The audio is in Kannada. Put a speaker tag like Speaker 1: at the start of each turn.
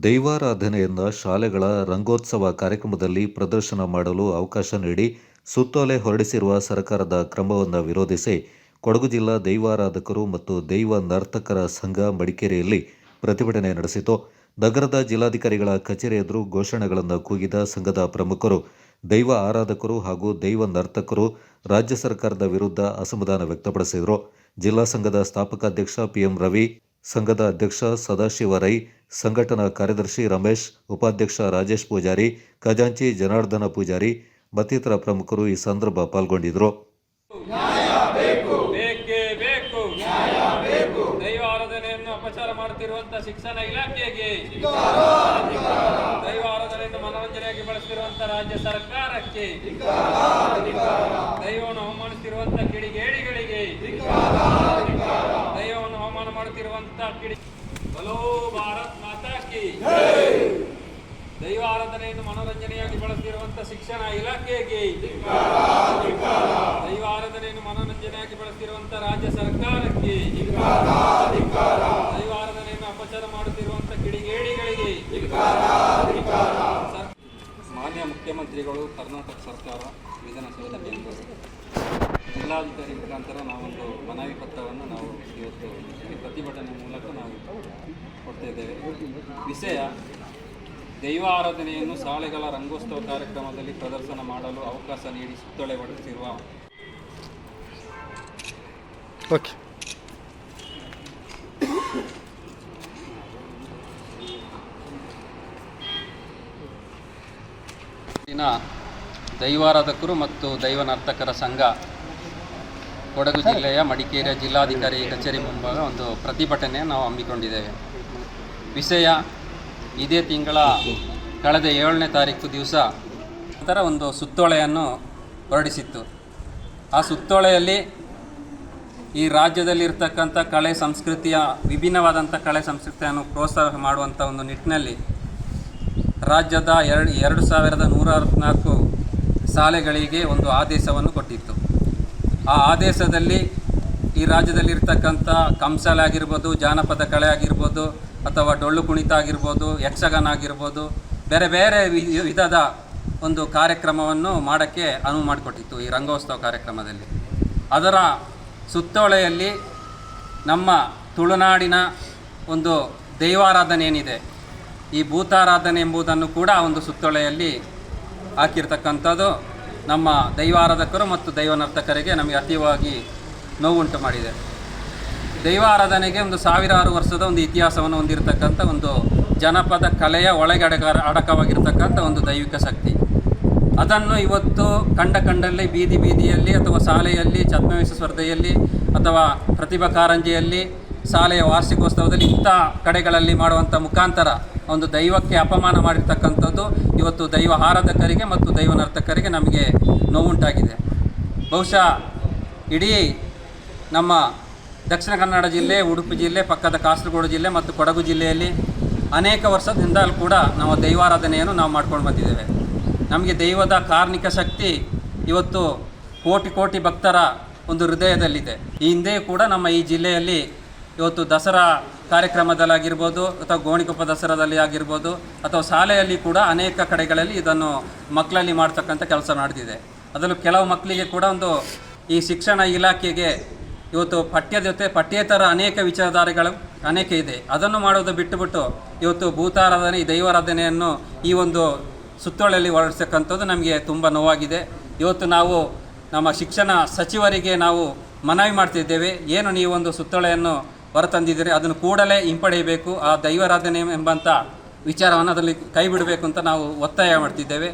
Speaker 1: ದೈವಾರಾಧನೆಯನ್ನ ಶಾಲೆಗಳ ರಂಗೋತ್ಸವ ಕಾರ್ಯಕ್ರಮದಲ್ಲಿ ಪ್ರದರ್ಶನ ಮಾಡಲು ಅವಕಾಶ ನೀಡಿ ಸುತ್ತೋಲೆ ಹೊರಡಿಸಿರುವ ಸರ್ಕಾರದ ಕ್ರಮವನ್ನು ವಿರೋಧಿಸಿ ಕೊಡಗು ಜಿಲ್ಲಾ ದೈವಾರಾಧಕರು ಮತ್ತು ದೈವ ನರ್ತಕರ ಸಂಘ ಮಡಿಕೇರಿಯಲ್ಲಿ ಪ್ರತಿಭಟನೆ ನಡೆಸಿತು. ನಗರದ ಜಿಲ್ಲಾಧಿಕಾರಿಗಳ ಕಚೇರಿ ಎದುರು ಘೋಷಣೆಗಳನ್ನು ಕೂಗಿದ ಸಂಘದ ಪ್ರಮುಖರು ದೈವ ಆರಾಧಕರು ಹಾಗೂ ದೈವ ನರ್ತಕರು ರಾಜ್ಯ ಸರ್ಕಾರದ ವಿರುದ್ಧ ಅಸಮಾಧಾನ ವ್ಯಕ್ತಪಡಿಸಿದರು. ಜಿಲ್ಲಾ ಸಂಘದ ಸ್ಥಾಪಕಾಧ್ಯಕ್ಷ ಪಿಎಂ ರವಿ, ಸಂಘದ ಅಧ್ಯಕ್ಷ ಸದಾಶಿವ ರೈ, ಸಂಘಟನಾ ಕಾರ್ಯದರ್ಶಿ ರಮೇಶ್, ಉಪಾಧ್ಯಕ್ಷ ರಾಜೇಶ್ ಪೂಜಾರಿ, ಖಜಾಂಚಿ ಜನಾರ್ದನ ಪೂಜಾರಿ ಮತ್ತಿತರ ಪ್ರಮುಖರು ಈ ಸಂದರ್ಭ ಪಾಲ್ಗೊಂಡಿದ್ದರು.
Speaker 2: ದೈವಾರಾಧನೆಯನ್ನು ಅಪಚಾರ ಮಾಡುತ್ತಿರುವಂತಹ ಶಿಕ್ಷಣ ಇಲಾಖೆಗೆ, ದೈವಾರಾಧನೆಯನ್ನು ಮನೋರಂಜನೆಯಾಗಿ ಬಳಸುತ್ತಿರುವಂತಹ ರಾಜ್ಯ ಸರ್ಕಾರಕ್ಕೆ, ದೈವವನ್ನು ಅವಮಾನಿಸುತ್ತಿರುವಂತಹ ಕಿಡಿಗೇಡಿಗಳಿಗೆ, ದೈವವನ್ನು ಅವಮಾನ ಮಾಡುತ್ತಿರುವಂತಹ ಬಲೋ ಭಾರತ್ ಮಾತಾ ಕಿ, ದೈವಾರಾಧನೆಯನ್ನು ಮನೋರಂಜನೆಯಾಗಿ ಬಳಸುತ್ತಿರುವಂತಹ ಶಿಕ್ಷಣ ಇಲಾಖೆಗೆ, ದೈವಾರಾಧನೆಯನ್ನು ಮನೋರಂಜನೆಯಾಗಿ ಬಳಸುತ್ತಿರುವಂತಹ ರಾಜ್ಯ ಸರ್ಕಾರಕ್ಕೆ, ದೈವಾರಾಧನೆಯನ್ನು ಅಪಚಾರ ಮಾಡುತ್ತಿರುವಂತಹ ಕಿಡಿಗೇಡಿಗಳಿಗೆ, ಮಾನ್ಯ ಮುಖ್ಯಮಂತ್ರಿಗಳು, ಕರ್ನಾಟಕ ಸರ್ಕಾರ, ವಿಧಾನಸೌಧದಲ್ಲಿ ಜಿಲ್ಲಾಧಿಕಾರಿ ಮುಖಾಂತರ ನಾವೊಂದು ಮನವಿ ಪತ್ರವನ್ನು ನಾವು ಇವತ್ತು ಈ ಪ್ರತಿಭಟನೆ ಮೂಲಕ ನಾವು ಕೊಡ್ತಾ ಇದ್ದೇವೆ. ವಿಷಯ: ದೈವ ಆರಾಧನೆಯನ್ನು ಶಾಲೆಗಳ ರಂಗೋತ್ಸವ ಕಾರ್ಯಕ್ರಮದಲ್ಲಿ ಪ್ರದರ್ಶನ ಮಾಡಲು ಅವಕಾಶ ನೀಡಿ ಸುತ್ತೋಲೆ ಹೊರಡಿಸಿರುವ ದೈವಾರಾಧಕರು ಮತ್ತು ದೈವ ನರ್ತಕರ ಸಂಘ ಕೊಡಗು ಜಿಲ್ಲೆಯ ಮಡಿಕೇರಿಯ ಜಿಲ್ಲಾಧಿಕಾರಿ ಕಚೇರಿ ಮುಂಭಾಗ ಒಂದು ಪ್ರತಿಭಟನೆ ನಾವು ಹಮ್ಮಿಕೊಂಡಿದ್ದೇವೆ. ವಿಷಯ: ಇದೇ ತಿಂಗಳ ಕಳೆದ 7ನೇ ತಾರೀಕು ದಿವಸ ಅದರ ಒಂದು ಸುತ್ತೋಲೆಯನ್ನು ಹೊರಡಿಸಿತ್ತು. ಆ ಸುತ್ತೋಲೆಯಲ್ಲಿ ಈ ರಾಜ್ಯದಲ್ಲಿರ್ತಕ್ಕಂಥ ಕಲೆ ಸಂಸ್ಕೃತಿಯ ವಿಭಿನ್ನವಾದಂಥ ಕಲೆ ಸಂಸ್ಕೃತಿಯನ್ನು ಪ್ರೋತ್ಸಾಹ ಮಾಡುವಂಥ ಒಂದು ನಿಟ್ಟಿನಲ್ಲಿ ರಾಜ್ಯದ 2164 ಶಾಲೆಗಳಿಗೆ ಒಂದು ಆದೇಶವನ್ನು ಕೊಟ್ಟಿತ್ತು. ಆ ಆದೇಶದಲ್ಲಿ ಈ ರಾಜ್ಯದಲ್ಲಿರ್ತಕ್ಕಂಥ ಕಂಸಾಲೆ ಆಗಿರ್ಬೋದು, ಜಾನಪದ ಕಲೆ ಆಗಿರ್ಬೋದು, ಅಥವಾ ಡೊಳ್ಳು ಕುಣಿತ ಆಗಿರ್ಬೋದು, ಯಕ್ಷಗಾನ ಆಗಿರ್ಬೋದು, ಬೇರೆ ಬೇರೆ ವಿಧದ ಒಂದು ಕಾರ್ಯಕ್ರಮವನ್ನು ಮಾಡೋಕ್ಕೆ ಅನುವು ಮಾಡಿಕೊಟ್ಟಿತ್ತು ಈ ರಂಗೋತ್ಸವ ಕಾರ್ಯಕ್ರಮದಲ್ಲಿ. ಅದರ ಸುತ್ತೋಲೆಯಲ್ಲಿ ನಮ್ಮ ತುಳುನಾಡಿನ ಒಂದು ದೈವಾರಾಧನೆ ಏನಿದೆ, ಈ ಭೂತಾರಾಧನೆ ಎಂಬುದನ್ನು ಕೂಡ ಒಂದು ಸುತ್ತೋಲೆಯಲ್ಲಿ ಹಾಕಿರ್ತಕ್ಕಂಥದ್ದು ನಮ್ಮ ದೈವಾರಾಧಕರು ಮತ್ತು ದೈವ ನರ್ತಕರಿಗೆ ನಮಗೆ ಅತೀವವಾಗಿ ನೋವುಂಟು ಮಾಡಿದೆ. ದೈವಾರಾಧನೆಗೆ ಒಂದು ಸಾವಿರಾರು ವರ್ಷದ ಒಂದು ಇತಿಹಾಸವನ್ನು ಹೊಂದಿರತಕ್ಕಂಥ ಒಂದು ಜನಪದ ಕಲೆಯ ಒಳಗೆ ಅಡಕವಾಗಿರ್ತಕ್ಕಂಥ ಒಂದು ದೈವಿಕ ಶಕ್ತಿ. ಅದನ್ನು ಇವತ್ತು ಕಂಡಲ್ಲಿ ಬೀದಿಯಲ್ಲಿ ಅಥವಾ ಶಾಲೆಯಲ್ಲಿ ಛದ್ಮವೇಶ ಸ್ಪರ್ಧೆಯಲ್ಲಿ ಅಥವಾ ಪ್ರತಿಭಾ ಕಾರಂಜಿಯಲ್ಲಿ ಶಾಲೆಯ ವಾರ್ಷಿಕೋತ್ಸವದಲ್ಲಿ ಇಂಥ ಕಡೆಗಳಲ್ಲಿ ಮಾಡುವಂಥ ಮುಖಾಂತರ ಒಂದು ದೈವಕ್ಕೆ ಅಪಮಾನ ಮಾಡಿರ್ತಕ್ಕಂಥದ್ದು ಇವತ್ತು ದೈವ ಆರಾಧಕರಿಗೆ ಮತ್ತು ದೈವ ನರ್ತಕರಿಗೆ ನಮಗೆ ನೋವುಂಟಾಗಿದೆ. ಬಹುಶಃ ಇಡೀ ನಮ್ಮ ದಕ್ಷಿಣ ಕನ್ನಡ ಜಿಲ್ಲೆ, ಉಡುಪಿ ಜಿಲ್ಲೆ, ಪಕ್ಕದ ಕಾಸರಗೋಡು ಜಿಲ್ಲೆ ಮತ್ತು ಕೊಡಗು ಜಿಲ್ಲೆಯಲ್ಲಿ ಅನೇಕ ವರ್ಷದಿಂದಲೂ ಕೂಡ ನಾವು ದೈವಾರಾಧನೆಯನ್ನು ನಾವು ಮಾಡ್ಕೊಂಡು ಬಂದಿದ್ದೇವೆ. ನಮಗೆ ದೈವದ ಕಾರ್ಣಿಕ ಶಕ್ತಿ ಇವತ್ತು ಕೋಟಿ ಭಕ್ತರ ಒಂದು ಹೃದಯದಲ್ಲಿದೆ. ಈ ಹಿಂದೆ ಕೂಡ ನಮ್ಮ ಈ ಜಿಲ್ಲೆಯಲ್ಲಿ ಇವತ್ತು ದಸರಾ ಕಾರ್ಯಕ್ರಮದಲ್ಲಾಗಿರ್ಬೋದು ಅಥವಾ ಗೋಣಿಕೊಪ್ಪ ದಸರಾದಲ್ಲಿ ಆಗಿರ್ಬೋದು ಅಥವಾ ಶಾಲೆಯಲ್ಲಿ ಕೂಡ ಅನೇಕ ಕಡೆಗಳಲ್ಲಿ ಇದನ್ನು ಮಕ್ಕಳಲ್ಲಿ ಮಾಡ್ತಕ್ಕಂಥ ಕೆಲಸ ನಡೆದಿದೆ. ಅದರಲ್ಲೂ ಕೆಲವು ಮಕ್ಕಳಿಗೆ ಕೂಡ ಒಂದು ಈ ಶಿಕ್ಷಣ ಇಲಾಖೆಗೆ ಇವತ್ತು ಪಠ್ಯದ ಜೊತೆ ಪಠ್ಯೇತರ ಅನೇಕ ವಿಚಾರಧಾರೆಗಳು ಅನೇಕ ಇದೆ. ಅದನ್ನು ಮಾಡೋದು ಬಿಟ್ಟುಬಿಟ್ಟು ಇವತ್ತು ಭೂತಾರಾಧನೆ, ದೈವಾರಾಧನೆಯನ್ನು ಈ ಒಂದು ಸುತ್ತೋಲೆಯಲ್ಲಿ ಹೊರಡಿಸ್ತಕ್ಕಂಥದ್ದು ನಮಗೆ ತುಂಬ ನೋವಾಗಿದೆ. ಇವತ್ತು ನಾವು ನಮ್ಮ ಶಿಕ್ಷಣ ಸಚಿವರಿಗೆ ನಾವು ಮನವಿ ಮಾಡ್ತಿದ್ದೇವೆ, ಏನು ನೀವೊಂದು ಸುತ್ತೋಲೆಯನ್ನು ಹೊರತಂದಿದ್ದೀರಿ, ಅದನ್ನು ಕೂಡಲೇ ಹಿಂಪಡೆಯಬೇಕು. ಆ ದೈವಾರಾಧನೆ ಎಂಬಂಥ ವಿಚಾರವನ್ನು ಅದರಲ್ಲಿ ಕೈ ಬಿಡಬೇಕು ಅಂತ ನಾವು ಒತ್ತಾಯ ಮಾಡ್ತಿದ್ದೇವೆ.